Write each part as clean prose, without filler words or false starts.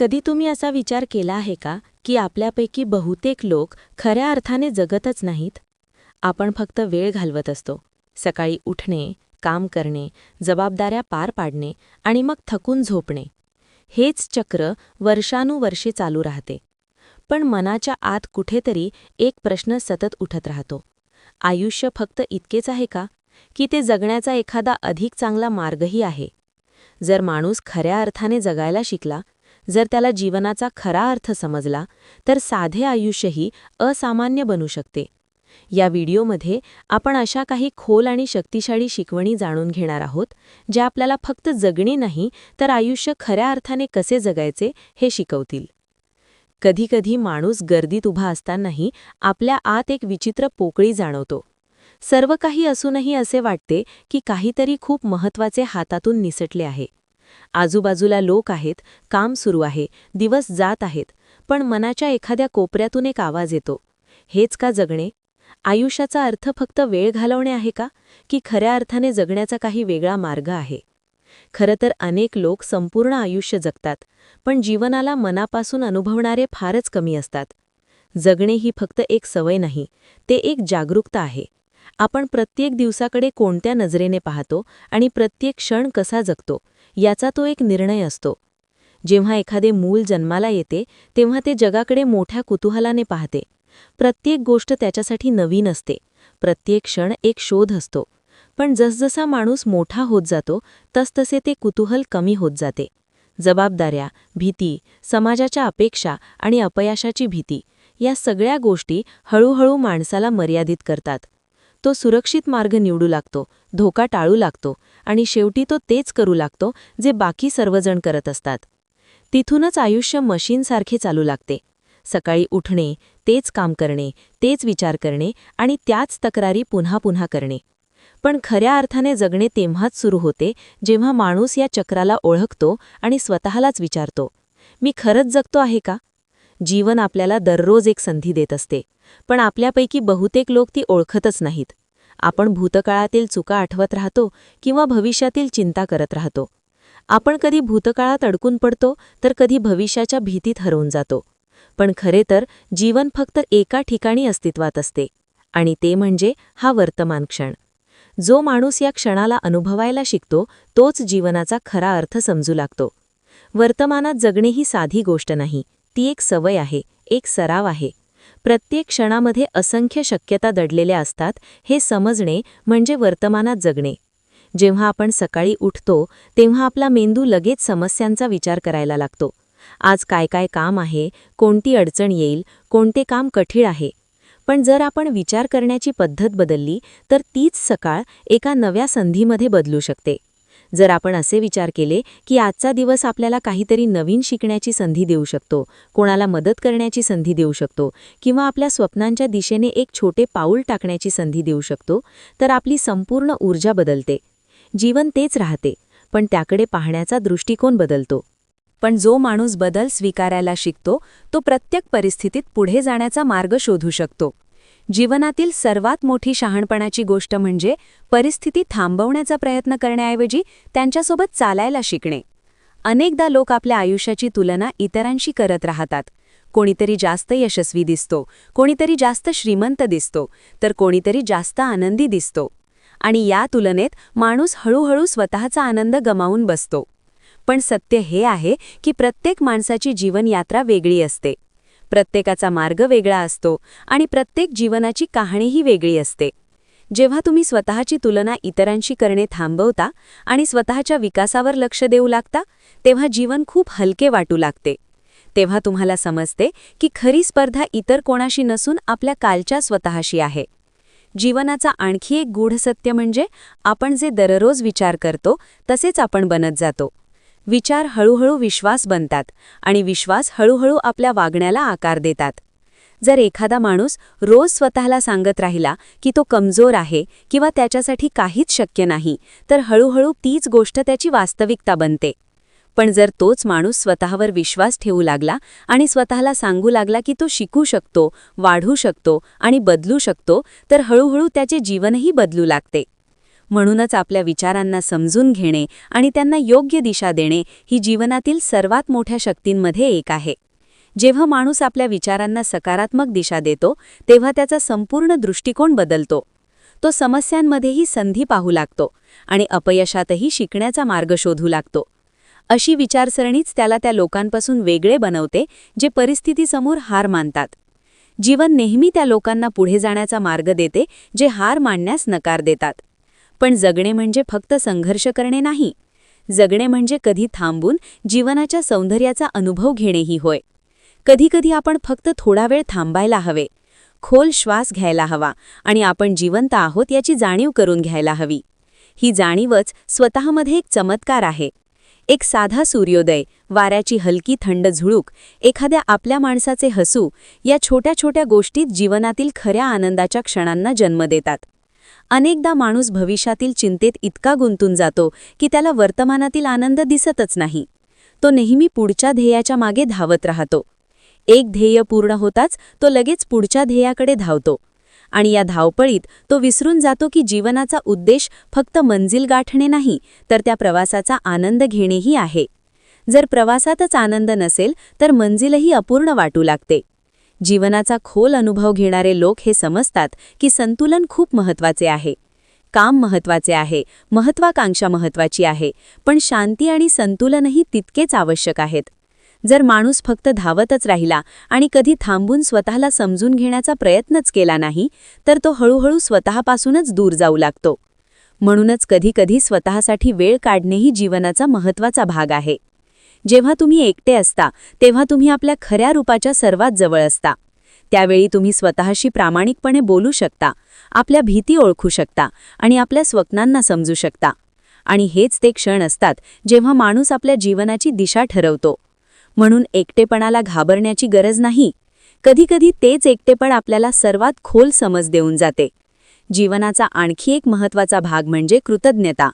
कधी तुम्ही असा विचार केला आहे का की आपल्यापैकी बहुतेक लोक खऱ्या अर्थाने जगतच नाहीत? आपण फक्त वेळ घालवत असतो. सकाळी उठणे, काम करणे, जबाबदाऱ्या पार पाडणे आणि मग थकून झोपणे. हेच चक्र वर्षानुवर्षे चालू राहते. पण मनाच्या आत कुठेतरी एक प्रश्न सतत उठत राहतो. आयुष्य फक्त इतकेच आहे का, की ते जगण्याचा एखादा अधिक चांगला मार्गही आहे? जर माणूस खऱ्या अर्थाने जगायला शिकला, जर त्याला जीवनाचा खरा अर्थ समजला, तर साधे आयुष्यही असामान्य बनू शकते. या व्हिडिओमध्ये आपण अशा काही खोल आणि शक्तिशाली शिकवणी जाणून घेणार आहोत, ज्या आपल्याला फक्त जगणे नाही तर आयुष्य खऱ्या अर्थाने कसे जगायचे हे शिकवतील. कधीकधी माणूस गर्दीत उभा असतानाही आपल्या आत एक विचित्र पोकळी जाणवतो. सर्व काही असूनही असे वाटते की काहीतरी खूप महत्त्वाचे हातातून निसटले आहे. आजूबाजूला लोक आहेत, काम सुरू आहे, दिवस जात आहेत, पण मनाच्या एखाद्या कोपऱ्यातून एक आवाज येतो, हेच का जगणे? आयुष्याचा अर्थ फक्त वेळ घालवणे आहे का, की खऱ्या अर्थाने जगण्याचा काही वेगळा मार्ग आहे? खरं तर अनेक लोक संपूर्ण आयुष्य जगतात, पण जीवनाला मनापासून अनुभवणारे फारच कमी असतात. जगणे ही फक्त एक सवय नाही, ते एक जागरूकता आहे. आपण प्रत्येक दिवसाकडे कोणत्या नजरेने पाहतो आणि प्रत्येक क्षण कसा जगतो, याचा तो एक निर्णय असतो. जेव्हा एखादे मूल जन्माला येते, तेव्हा ते जगाकडे मोठ्या कुतूहलाने पाहते. प्रत्येक गोष्ट त्याच्यासाठी नवीन असते, प्रत्येक क्षण एक शोध असतो. पण जसजसा माणूस मोठा होत जातो, तसतसे ते कुतूहल कमी होत जाते. जबाबदाऱ्या, भीती, समाजाच्या अपेक्षा आणि अपयशाची भीती, या सगळ्या गोष्टी हळूहळू माणसाला मर्यादित करतात. तो सुरक्षित मार्ग निवडू लागतो, धोका टाळू लागतो आणि शेवटी तो तेच करू लागतो जे बाकी सर्वजण करत असतात. तिथूनच आयुष्य मशीनसारखे चालू लागते. सकाळी उठणे, तेच काम करणे, तेच विचार करणे आणि त्याच तक्रारी पुन्हा पुन्हा करणे. पण खऱ्या अर्थाने जगणे तेव्हाच सुरू होते जेव्हा माणूस या चक्राला ओळखतो आणि स्वतःलाच विचारतो, मी खरंच जगतो आहे का? जीवन आपल्याला दररोज एक संधी देत असते, पण आपल्यापैकी बहुतेक लोक ती ओळखतच नाहीत. आपण भूतकाळातील चुका आठवत राहतो किंवा भविष्यातील चिंता करत राहतो. आपण कधी भूतकाळात अडकून पडतो तर कधी भविष्याच्या भीतीत हरवून जातो. पण खरे तर जीवन फक्त एका ठिकाणी अस्तित्वात असते, आणि ते म्हणजे हा वर्तमान क्षण. जो माणूस या क्षणाला अनुभवायला शिकतो, तोच जीवनाचा खरा अर्थ समजू लागतो. वर्तमानात जगणे ही साधी गोष्ट नाही, ती एक सवय आहे, एक सराव आहे. प्रत्येक क्षणामध्ये असंख्य शक्यता दडलेल्या असतात, हे समजणे म्हणजे वर्तमानात जगणे. जेव्हा आपण सकाळी उठतो, तेव्हा आपला मेंदू लगेच समस्यांचा विचार करायला लागतो. आज काय काय काम आहे, कोणती अडचण येईल, कोणते काम कठीण आहे. पण जर आपण विचार करण्याची पद्धत बदलली, तर तीच सकाळ एका नव्या संधीमध्ये बदलू शकते. जर आपण असे विचार केले की आजचा दिवस आपल्याला काहीतरी नवीन शिकण्याची संधी देऊ शकतो, कोणाला मदत करण्याची संधी देऊ शकतो किंवा आपल्या स्वप्नांच्या दिशेने एक छोटे पाऊल टाकण्याची संधी देऊ शकतो, तर आपली संपूर्ण ऊर्जा बदलते. जीवन तेच राहते, पण त्याकडे पाहण्याचा दृष्टिकोन बदलतो. पण जो माणूस बदल स्वीकारायला शिकतो, तो प्रत्येक परिस्थितीत पुढे जाण्याचा मार्ग शोधू शकतो. जीवनातील सर्वात मोठी शहाणपणाची गोष्ट म्हणजे परिस्थिती थांबवण्याचा प्रयत्न करण्याऐवजी त्यांच्यासोबत चालायला शिकणे. अनेकदा लोक आपल्या आयुष्याची तुलना इतरांशी करत राहतात. कोणीतरी जास्त यशस्वी दिसतो, कोणीतरी जास्त श्रीमंत दिसतो, तर कोणीतरी जास्त आनंदी दिसतो. आणि या तुलनेत माणूस हळूहळू स्वतःचा आनंद गमावून बसतो. पण सत्य हे आहे की प्रत्येक माणसाची जीवनयात्रा वेगळी असते. प्रत्येकाचा मार्ग वेगळा असतो आणि प्रत्येक जीवनाची कहाणीही वेगळी असते. जेव्हा तुम्ही स्वतःची तुलना इतरांशी करणे थांबवता आणि स्वतःच्या विकासावर लक्ष देऊ लागता, तेव्हा जीवन खूप हलके वाटू लागते. तेव्हा तुम्हाला समजते की खरी स्पर्धा इतर कोणाशी नसून आपल्या कालच्या स्वतःशी आहे. जीवनाचा आणखी एक गूढ सत्य म्हणजे आपण जे दररोज विचार करतो, तसेच आपण बनत जातो. विचार हळूहळू विश्वास बनतात आणि विश्वास हळूहळू आपल्या वागण्याला आकार देतात. जर एखादा माणूस रोज स्वतःला सांगत राहिला की तो कमजोर आहे किंवा त्याच्यासाठी काहीच शक्य नाही, तर हळूहळू तीच गोष्ट त्याची वास्तविकता बनते. पण जर तोच माणूस स्वतःवर विश्वास ठेवू लागला आणि स्वतःला सांगू लागला की तो शिकू शकतो, वाढू शकतो आणि बदलू शकतो, तर हळूहळू त्याचे जीवनही बदलू लागते. म्हणूनच आपल्या विचारांना समजून घेणे आणि त्यांना योग्य दिशा देणे ही जीवनातील सर्वात मोठ्या शक्तींमध्ये एक आहे. जेव्हा माणूस आपल्या विचारांना सकारात्मक दिशा देतो तेव्हा त्याचा संपूर्ण दृष्टिकोन बदलतो. तो समस्यांमध्येही संधी पाहू लागतो आणि अपयशातही शिकण्याचा मार्ग शोधू लागतो. अशी विचारसरणीच त्याला त्या लोकांपासून वेगळे बनवते जे परिस्थितीसमोर हार मानतात. जीवन नेहमी त्या लोकांना पुढे जाण्याचा मार्ग देते जे हार मानण्यास नकार देतात. पण जगणे म्हणजे फक्त संघर्ष करणे नाही. जगणे म्हणजे कधी थांबून जीवनाच्या सौंदर्याचा अनुभव घेणेही होय. कधीकधी आपण फक्त थोडा वेळ थांबायला हवे, खोल श्वास घ्यायला हवा आणि आपण जिवंत आहोत याची जाणीव करून घ्यायला हवी. ही जाणीवच स्वतःमध्ये एक चमत्कार आहे. एक साधा सूर्योदय, वाऱ्याची हलकी थंड झुळूक, एखाद्या आपल्या माणसाचे हसू या छोट्या छोट्या गोष्टीत जीवनातील खऱ्या आनंदाच्या क्षणांना जन्म देतात. अनेकदा माणूस भविष्यातील चिंतेत इतका गुंतून जातो की त्याला वर्तमानातील आनंद दिसतच नाही. तो नेहमी पुढच्या ध्येयाच्या मागे धावत राहतो. एक ध्येय पूर्ण होताच तो लगेच पुढच्या ध्येयाकडे धावतो आणि या धावपळीत तो विसरून जातो की जीवनाचा उद्देश फक्त मंजिल गाठणे नाही तर त्या प्रवासाचा आनंद घेणेही आहे. जर प्रवासातच आनंद नसेल तर मंजिलही अपूर्ण वाटू लागते. जीवनाचा खोल अनुभव घेणारे लोक हे समजतात की संतुलन खूप महत्त्वाचे आहे. काम महत्त्वाचे आहे, महत्त्वाकांक्षा महत्त्वाची आहे, पण शांती आणि संतुलनही तितकेच आवश्यक आहेत. जर माणूस फक्त धावतच राहिला आणि कधी थांबून स्वतःला समजून घेण्याचा प्रयत्नच केला नाही तर तो हळूहळू स्वतःपासूनच दूर जाऊ लागतो. म्हणूनच कधीकधी स्वतःसाठी वेळ काढणेही जीवनाचा महत्त्वाचा भाग आहे. जेव्हा तुम्ही एकटे असता तेव्हा तुम्ही आपल्या खऱ्या रूपाच्या सर्वात जवळ असता. त्यावेळी तुम्ही स्वतःशी प्रामाणिकपणे बोलू शकता, आपल्या भीती ओळखू शकता आणि आपल्या स्वप्नांना समजू शकता. आणि हेच ते क्षण असतात जेव्हा माणूस आपल्या जीवनाची दिशा ठरवतो. म्हणून एकटेपणाला घाबरण्याची गरज नाही. कधीकधी तेच एकटेपण आपल्याला सर्वात खोल समज देऊन जाते. जीवनाचा आणखी एक महत्त्वाचा भाग म्हणजे कृतज्ञता.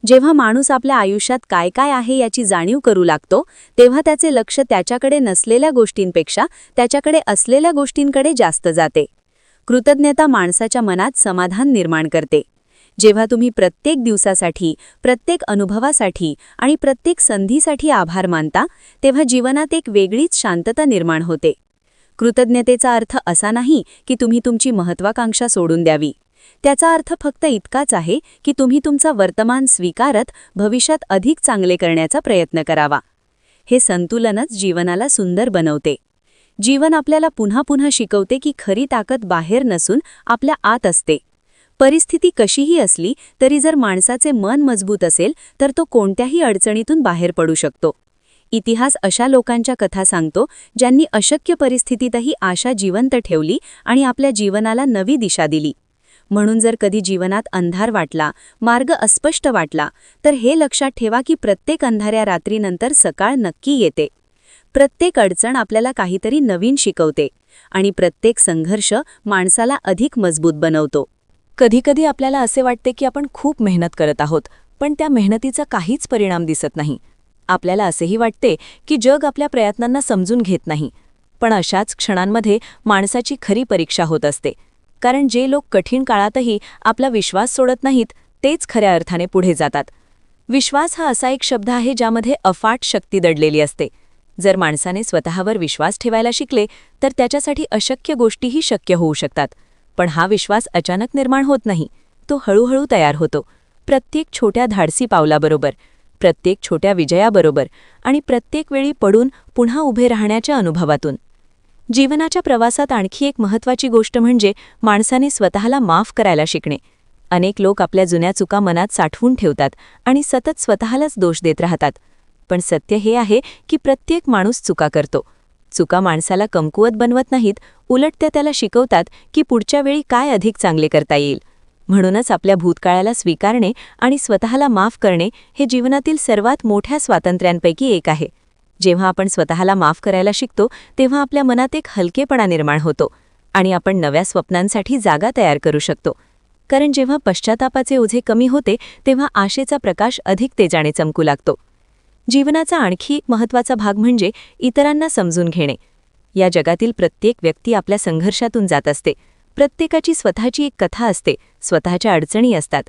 जेव्हा माणूस आपल्या आयुष्यात काय काय आहे याची जाणीव करू लागतो तेव्हा त्याचे लक्ष त्याच्याकडे नसलेल्या गोष्टींपेक्षा त्याच्याकडे असलेल्या गोष्टींकडे जास्त जाते. कृतज्ञता माणसाच्या मनात समाधान निर्माण करते. जेव्हा तुम्ही प्रत्येक दिवसासाठी, प्रत्येक अनुभवासाठी आणि प्रत्येक संधीसाठी आभार मानता तेव्हा जीवनात एक वेगळीच शांतता निर्माण होते. कृतज्ञतेचा अर्थ असा नाही की तुम्ही तुमची महत्त्वाकांक्षा सोडून द्यावी. त्याचा अर्थ फक्त इतकाच आहे की तुम्ही तुमचा वर्तमान स्वीकारत भविष्यात अधिक चांगले करण्याचा प्रयत्न करावा. हे संतुलनच जीवनाला सुंदर बनवते. जीवन आपल्याला पुन्हा पुन्हा शिकवते की खरी ताकद बाहेर नसून आपल्या आत असते. परिस्थिती कशीही असली तरी जर माणसाचे मन मजबूत असेल तर तो कोणत्याही अडचणीतून बाहेर पडू शकतो. इतिहास अशा लोकांच्या कथा सांगतो ज्यांनी अशक्य परिस्थितीतही आशा जिवंत ठेवली आणि आपल्या जीवनाला नवी दिशा दिली. म्हणून जर कधी जीवनात अंधार वाटला, मार्ग अस्पष्ट वाटला तर हे लक्षात ठेवा की प्रत्येक अंधाऱ्या रात्रीनंतर सकाळ नक्की येते. प्रत्येक अडचण आपल्याला काहीतरी नवीन शिकवते आणि प्रत्येक संघर्ष माणसाला अधिक मजबूत बनवतो. कधीकधी आपल्याला असे वाटते की आपण खूप मेहनत करत आहोत पण त्या मेहनतीचा काहीच परिणाम दिसत नाही. आपल्याला असेही वाटते की जग आपल्या प्रयत्नांना समजून घेत नाही. पण अशाच क्षणांमध्ये माणसाची खरी परीक्षा होत असते. कारण जे लोक कठीण काळातही आपला विश्वास सोडत नाहीत तेच खऱ्या अर्थाने पुढे जातात. विश्वास हा असा एक शब्द आहे ज्यामध्ये अफाट शक्ती दडलेली असते. जर माणसाने स्वतःवर विश्वास ठेवायला शिकले तर त्याच्यासाठी अशक्य गोष्टीही शक्य होऊ शकतात. पण हा विश्वास अचानक निर्माण होत नाही. तो हळूहळू तयार होतो. प्रत्येक छोट्या धाडसी पावलाबरोबर, प्रत्येक छोट्या विजयाबरोबर आणि प्रत्येक वेळी पडून पुन्हा उभे राहण्याच्या अनुभवातून. जीवनाच्या प्रवासात आणखी एक महत्त्वाची गोष्ट म्हणजे माणसाने स्वतःला माफ करायला शिकणे. अनेक लोक आपल्या जुन्या चुका मनात साठवून ठेवतात आणि सतत स्वतःलाच दोष देत राहतात. पण सत्य हे आहे की प्रत्येक माणूस चुका करतो. चुका माणसाला कमकुवत बनवत नाहीत, उलट त्या त्याला शिकवतात की पुढच्या वेळी काय अधिक चांगले करता येईल. म्हणूनच आपल्या भूतकाळाला स्वीकारणे आणि स्वतःला माफ करणे हे जीवनातील सर्वात मोठ्या स्वातंत्र्यांपैकी एक आहे. जेव्हा आपण स्वतःला माफ करायला शिकतो तेव्हा आपल्या मनात एक हलकेपणा निर्माण होतो आणि आपण नव्या स्वप्नांसाठी जागा तयार करू शकतो. कारण जेव्हा पश्चातापाचे ओझे कमी होते तेव्हा आशेचा प्रकाश अधिक तेजाने चमकू लागतो. जीवनाचा आणखी एक महत्त्वाचा भाग म्हणजे इतरांना समजून घेणे. या जगातील प्रत्येक व्यक्ती आपल्या संघर्षातून जात असते. प्रत्येकाची स्वतःची एक कथा असते, स्वतःच्या अडचणी असतात.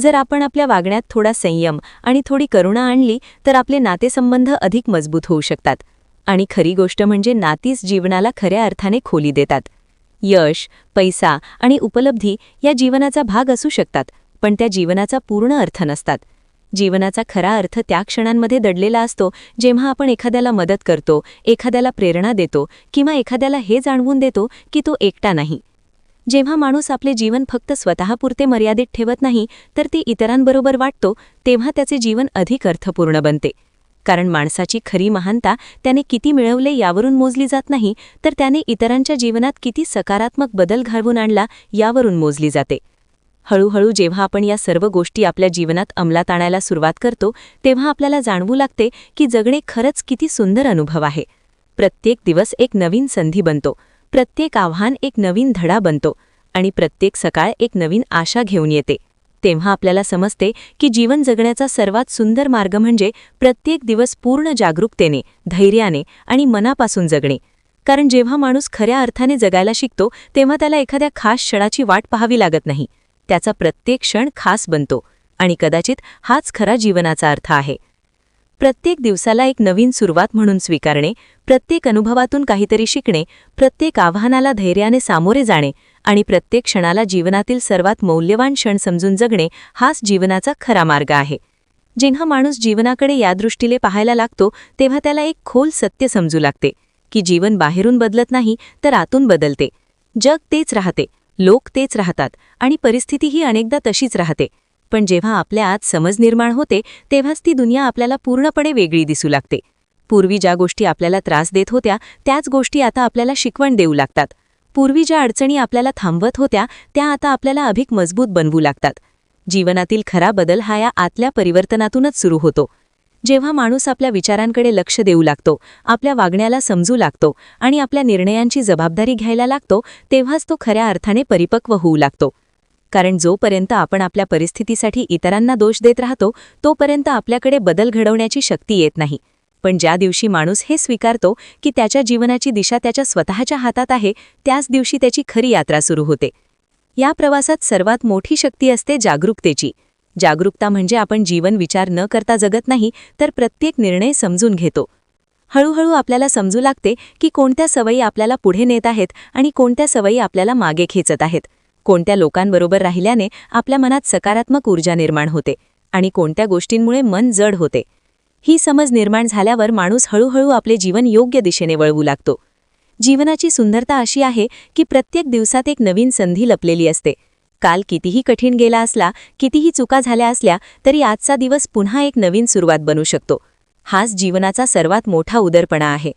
जर आपण आपल्या वागण्यात थोडा संयम आणि थोडी करुणा आणली तर आपले नातेसंबंध अधिक मजबूत होऊ शकतात. आणि खरी गोष्ट म्हणजे नातीच जीवनाला खऱ्या अर्थाने खोली देतात. यश, पैसा आणि उपलब्धी या जीवनाचा भाग असू शकतात, पण त्या जीवनाचा पूर्ण अर्थ नसतात. जीवनाचा खरा अर्थ त्या क्षणांमध्ये दडलेला असतो जेव्हा आपण एखाद्याला मदत करतो, एखाद्याला प्रेरणा देतो किंवा एखाद्याला हे जाणवून देतो की तो एकटा नाही. जेव्हा माणूस आपले जीवन फक्त स्वतःपुरते मर्यादित ठेवत नाही तर ते इतरांबरोबर वाटतो, तेव्हा त्याचे जीवन अधिक अर्थपूर्ण बनते. कारण माणसाची खरी महानता त्याने किती मिळवले यावरून मोजली जात नाही, तर त्याने इतरांच्या जीवनात किती सकारात्मक बदल घडवून आणला यावरून मोजली जाते. हळूहळू जेव्हा आपण या सर्व गोष्टी आपल्या जीवनात अंमलात आणायला सुरुवात करतो, तेव्हा आपल्याला जाणवू लागते की जगणे खरंच किती सुंदर अनुभव आहे. प्रत्येक दिवस एक नवीन संधी बनतो, प्रत्येक आव्हान एक नवीन धडा बनतो आणि प्रत्येक सकाळ एक नवीन आशा घेऊन येते. तेव्हा आपल्याला समजते की जीवन जगण्याचा सर्वात सुंदर मार्ग म्हणजे प्रत्येक दिवस पूर्ण जागरूकतेने, धैर्याने आणि मनापासून जगणे. कारण जेव्हा माणूस खऱ्या अर्थाने जगायला शिकतो तेव्हा त्याला एखाद्या खास क्षणाची वाट पाहावी लागत नाही. त्याचा प्रत्येक क्षण खास बनतो आणि कदाचित हाच खरा जीवनाचा अर्थ आहे. प्रत्येक दिवसाला एक नवीन सुरुवात म्हणून स्वीकारणे, प्रत्येक अनुभवातून काहीतरी शिकणे, प्रत्येक आव्हानाला धैर्याने सामोरे जाणे आणि प्रत्येक क्षणाला जीवनातील सर्वात मौल्यवान क्षण समजून जगणे हाच जीवनाचा खरा मार्ग आहे. जेव्हा माणूस जीवनाकडे या दृष्टीने पाहायला लागतो तेव्हा त्याला एक खोल सत्य समजू लागते की जीवन बाहेरून बदलत नाही तर आतून बदलते. जग तेच राहते, लोक तेच राहतात आणि परिस्थितीही अनेकदा तशीच राहते. पण जेव्हा आपल्या आत समज निर्माण होते तेव्हाच ती दुनिया आपल्याला पूर्णपणे वेगळी दिसू लागते. पूर्वी ज्या गोष्टी आपल्याला त्रास देत होत्या त्याच गोष्टी आता आपल्याला शिकवण देऊ लागतात. पूर्वी ज्या अडचणी आपल्याला थांबवत होत्या त्या आता आपल्याला अधिक मजबूत बनवू लागतात. जीवनातील खरा बदल हा या आतल्या परिवर्तनातूनच सुरू होतो. जेव्हा माणूस आपल्या विचारांकडे लक्ष देऊ लागतो, आपल्या वागण्याला समजू लागतो आणि आपल्या निर्णयांची जबाबदारी घ्यायला लागतो, तेव्हाच तो खऱ्या अर्थाने परिपक्व होऊ लागतो. कारण जोपर्यंत आपण आपल्या परिस्थितीसाठी इतरांना दोष देत राहतो तोपर्यंत आपल्याकडे बदल घडवण्याची शक्ती येत नाही. पण ज्या दिवशी माणूस हे स्वीकारतो की त्याच्या जीवनाची दिशा त्याच्या स्वतःच्या हातात आहे, त्याच दिवशी त्याची खरी यात्रा सुरू होते. या प्रवासात सर्वात मोठी शक्ती असते जागरूकतेची. जागरूकता म्हणजे आपण जीवन विचार न करता जगत नाही, तर प्रत्येक निर्णय समजून घेतो. हळूहळू आपल्याला समजू लागते की कोणत्या सवयी आपल्याला पुढे नेत आहेत आणि कोणत्या सवयी आपल्याला मागे खेचत आहेत. कोणत्या लोकांबरोबर राहिल्याने आपल्या मनात सकारात्मक ऊर्जा निर्माण होते आणि कोणत्या गोष्टींमुळे मन जड होते. ही समज निर्माण झाल्यावर माणूस हळूहळू आपले जीवन योग्य दिशेने वळवू लागतो. जीवनाची सुंदरता अशी आहे की प्रत्येक दिवसात एक नवीन संधी लपलेली असते. काल कितीही कठीण गेला असला, कितीही चुका झाल्या असल्या तरी आजचा दिवस पुन्हा एक नवीन सुरुवात बनू शकतो. हाच जीवनाचा सर्वात मोठा उदारपणा आहे.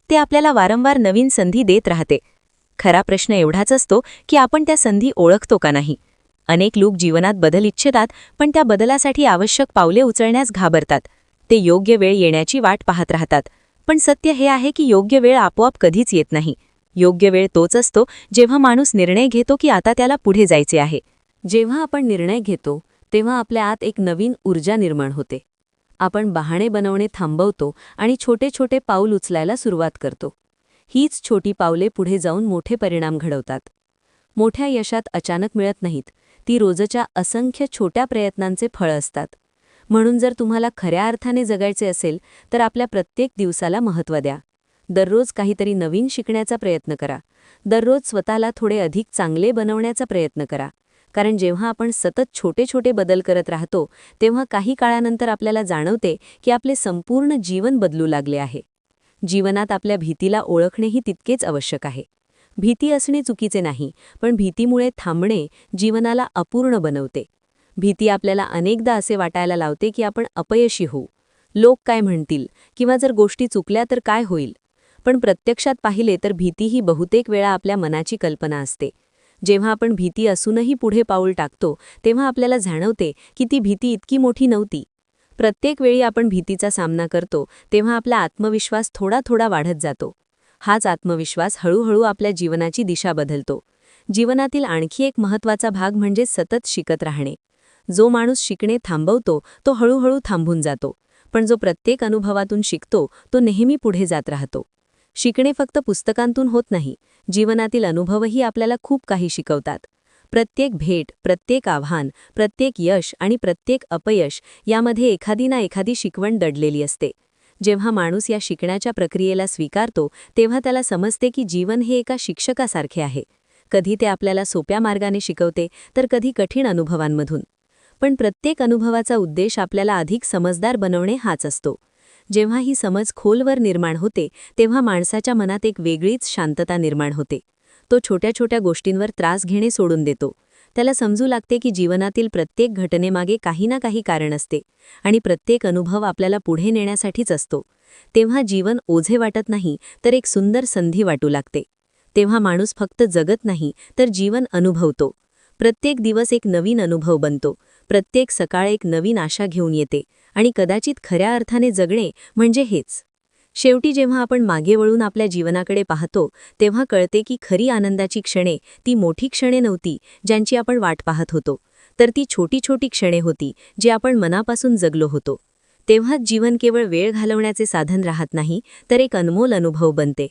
ते आपल्याला वारंवार नवीन संधी देत राहते. खरा प्रश्न एवढाच असतो की आपण त्या संधी ओळखतो का नाही. अनेक लोक जीवनात बदल इच्छितात पण त्या बदलासाठी आवश्यक पावले उचलण्यास घाबरतात. ते योग्य वेळ येण्याची वाट पाहत राहतात. पण सत्य हे आहे की योग्य वेळ आपोआप कधीच येत नाही. योग्य वेळ तोच असतो जेव्हा माणूस निर्णय घेतो की आता त्याला पुढे जायचे आहे. जेव्हा आपण निर्णय घेतो तेव्हा आपल्या आत एक नवीन ऊर्जा निर्माण होते. आपण बहाणे बनवणे थांबवतो आणि छोटे छोटे पाऊल उचलायला सुरुवात करतो. हीच छोटी पावले पुढे जाऊन मोठे परिणाम घडवतात. मोठ्या यशात अचानक मिळत नाहीत, ती रोजच्या असंख्य छोट्या प्रयत्नांचे फळ असतात. म्हणून जर तुम्हाला खऱ्या अर्थाने जगायचे असेल तर आपल्या प्रत्येक दिवसाला महत्त्व द्या. दररोज काहीतरी नवीन शिकण्याचा प्रयत्न करा. दररोज स्वतःला थोडे अधिक चांगले बनवण्याचा प्रयत्न करा. कारण जेव्हा आपण सतत छोटे छोटे बदल करत राहतो तेव्हा काही काळानंतर आपल्याला जाणवते की आपले संपूर्ण जीवन बदलू लागले आहे. जीवनात आपल्या भीतीला ओळखणेही तितकेच आवश्यक आहे. भीती असणे चुकीचे नाही, पण भीतीमुळे थांबणे जीवनाला अपूर्ण बनवते. भीती आपल्याला अनेकदा असे वाटायला लावते की आपण अपयशी होऊ, लोक काय म्हणतील किंवा जर गोष्टी चुकल्या तर काय होईल. पण प्रत्यक्षात पाहिले तर भीती ही बहुतेक वेळा आपल्या मनाची कल्पना असते. जेव्हा आपण भीती असूनही पुढे पाऊल टाकतो तेव्हा आपल्याला जाणवते की ती भीती इतकी मोठी नव्हती. प्रत्येक वेळी आपण भीतीचा सामना करतो तेव्हा आपला आत्मविश्वास थोडा थोडा वाढत जातो. हाच आत्मविश्वास हळूहळू आपल्या जीवनाची दिशा बदलतो. जीवनातील आणखी एक महत्त्वाचा भाग म्हणजे सतत शिकत राहणे. जो माणूस शिकणे थांबवतो तो हळूहळू थांबून जातो, पण जो प्रत्येक अनुभवातून शिकतो तो नेहमी पुढे जात राहतो. शिकणे फक्त पुस्तकांतून होत नाही, जीवनातील अनुभवही आपल्याला खूप काही शिकवतात. प्रत्येक भेट, प्रत्येक आव्हान, प्रत्येक यश आणि प्रत्येक अपयश यामध्ये एखादी ना एखादी शिकवण दडलेली असते. जेव्हा माणूस या शिकण्याच्या प्रक्रियेला स्वीकारतो तेव्हा त्याला समजते की जीवन हे एका शिक्षकासारखे आहे. कधी ते आपल्याला सोप्या मार्गाने शिकवते तर कधी कठीण अनुभवांमधून. पण प्रत्येक अनुभवाचा उद्देश आपल्याला अधिक समजदार बनवणे हाच असतो. जेव्हा ही समज खोलवर निर्माण होते तेव्हा माणसाच्या मनात एक वेगळीच शांतता निर्माण होते. तो छोट्या छोट्या गोष्टींवर त्रास घेणे सोडून देतो. त्याला समजू लागते की जीवनातील प्रत्येक घटनेमागे काही ना काही कारण असते आणि प्रत्येक अनुभव आपल्याला पुढे नेण्यासाठीच असतो. तेव्हा जीवन ओझे वाटत नाही तर एक सुंदर संधी वाटू लागते. तेव्हा माणूस फक्त जगत नाही तर जीवन अनुभवतो. प्रत्येक दिवस एक नवीन अनुभव बनतो. प्रत्येक सकाळ एक नवीन आशा घेऊन येते आणि कदाचित खऱ्या अर्थाने जगणे म्हणजे हेच. शेवटी जेव्हा आपण मागे वळून आपल्या जीवनाकडे पाहतो तेव्हा कळते की खरी आनंदाची क्षणे ती मोठी क्षणे नव्हती ज्यांची आपण वाट पाहत होतो, तर ती छोटी छोटी क्षणे होती जी आपण मनापासून जगलो होतो. तेव्हाच जीवन केवळ वेळ घालवण्याचे साधन राहत नाही तर एक अनमोल अनुभव बनते.